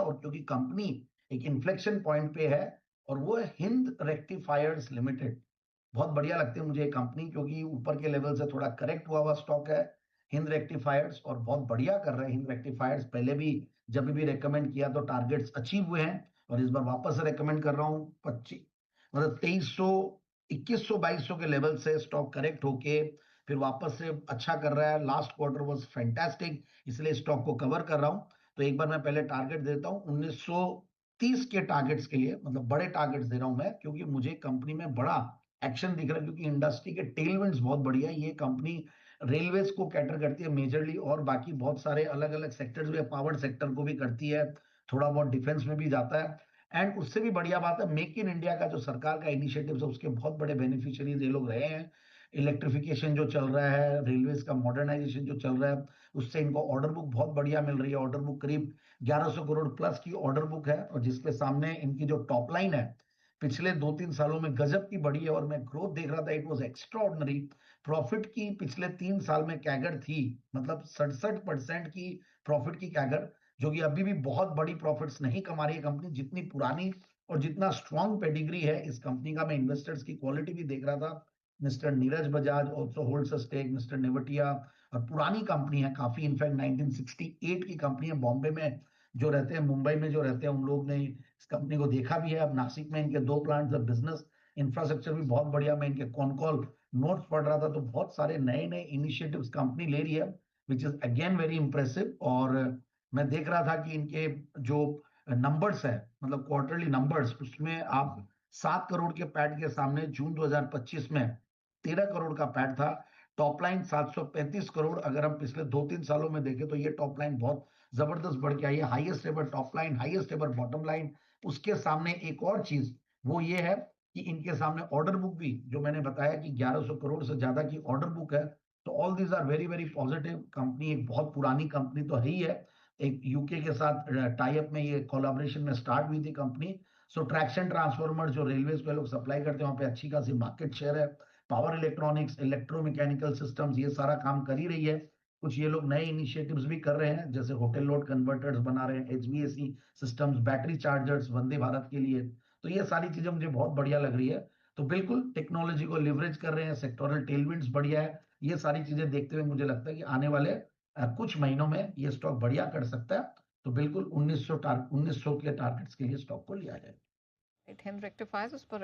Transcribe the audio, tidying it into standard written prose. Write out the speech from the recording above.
और क्योंकि कंपनी एक इन्फ्लेक्शन पॉइंट पे है और वो है हिंद रेक्टिफायर्स लिमिटेड। बहुत बढ़िया लगती है मुझे ये कंपनी क्योंकि ऊपर के लेवल से थोड़ा करेक्ट हुआ हुआ स्टॉक है हिंद रेक्टिफायर्स और बहुत बढ़िया कर रहे हैं हिंद रेक्टिफायर्स। पहले भी जब भी रेकमेंड किया तो टारगेट्स अचीव हुए हैं और इस बार वापस से रेकमेंड कर रहा हूँ 25 मतलब 2300 2100 2200 के लेवल से स्टॉक करेक्ट होके फिर वापस से अच्छा कर रहा है। लास्ट क्वार्टर वाज फैंटास्टिक, इसलिए स्टॉक को कवर कर रहा हूँ। तो एक बार मैं पहले टारगेट देता हूँ 1930 के टारगेट्स के लिए, मतलब बड़े टारगेट्स दे रहा हूं मैं क्योंकि मुझे कंपनी में बड़ा एक्शन दिख रहा है क्योंकि इंडस्ट्री के टेलविंड्स बहुत बढ़िया है। ये कंपनी रेलवेज को कैटर करती है मेजरली और बाकी बहुत सारे अलग अलग सेक्टर्स भी, पावर सेक्टर को भी करती है, थोड़ा बहुत डिफेंस में भी जाता है। एंड उससे भी बढ़िया बात है मेक इन इंडिया का जो सरकार का इनिशिएटिव है उसके बहुत बड़े बेनिफिशियरीज ये लोग रहे हैं। इलेक्ट्रिफिकेशन जो चल रहा है, रेलवेज का मॉडर्नाइजेशन जो चल रहा है, उससे इनको ऑर्डर बुक बहुत बढ़िया मिल रही है। ऑर्डर बुक करीब 1100 करोड़ प्लस की ऑर्डर बुक है और जिसके सामने इनकी जो टॉप लाइन है पिछले 2-3 सालों में गजब की बढ़ी है और मैं ग्रोथ देख रहा था, it was extra ordinary. Profit की पिछले 3 साल में कैगर थी मतलब 67% की प्रॉफिट की कैगर, जो कि अभी भी बहुत बड़ी प्रॉफिट्स नहीं कमा रही है कंपनी। जितनी पुरानी और जितना स्ट्रॉन्ग पेडिग्री है इस कंपनी का, मैं इन्वेस्टर्स की क्वालिटी भी देख रहा था। Mister Neeraj Bajaj also holds a stake, mister Neotia, और पुरानी कंपनी है काफी, इनफैक्ट 1968 की कंपनी है। बॉम्बे में जो रहते हैं, मुंबई में जो रहते हैं, उन लोग ने इस कंपनी को देखा भी है। अब नासिक में इनके 2 प्लांट्स है, बिजनेस इंफ्रास्ट्रक्चर भी बहुत बढ़िया। मैं इनके कॉन कॉल नोट्स पढ़ रहा था तो बहुत सारे नए नए इनिशिएटिव्स कंपनी ले रही है which is again very impressive. और मैं देख रहा था कि इनके जो नंबर्स है मतलब क्वार्टरली नंबर्स, उसमें आप 7 करोड़ के पैट के सामने जून 2025 में 13 करोड़ का पैट था। टॉप लाइन 735 करोड़, अगर हम पिछले 2-3 सालों में देखें तो ये टॉप लाइन बहुत जबरदस्त बढ़ के आई है। Highest ever top line, highest ever bottom line. उसके सामने एक और चीज वो ये है कि इनके सामने ऑर्डर बुक भी, जो मैंने बताया कि 1100 करोड़ से ज्यादा की ऑर्डर बुक है। तो all these are very very positive. Company एक बहुत पुरानी कंपनी तो है ही है, एक यूके के साथ टाई अप में ये कोलैबोरेशन में स्टार्ट हुई थी कंपनी। सो ट्रैक्शन ट्रांसफॉर्मर जो रेलवेज को लोग सप्लाई करते हैं वहां पे अच्छी खासी मार्केट शेयर है। पावर इलेक्ट्रॉनिक्स, इलेक्ट्रोमैकेनिकल सिस्टम्स, ये सारा काम कर ही रही है। कुछ ये लोग नए इनिशिएटिव्स भी कर रहे हैं जैसे होटल लोड कन्वर्टर्स बना रहे हैं, HVAC systems, battery chargers Vande Bharat के लिए। तो ये सारी चीजें मुझे बहुत बढ़िया लग रही है। तो बिल्कुल टेक्नोलॉजी को लिवरेज कर रहे हैं, सेक्टोरल टेलविंड्स बढ़िया है। ये सारी चीजें देखते हुए मुझे लगता है कि आने वाले कुछ महीनों में ये स्टॉक बढ़िया कर सकता है। तो बिल्कुल 1900 के टारगेट्स के लिए स्टॉक को लिया जाए। हिंद रेक्टिफायर्स उस पर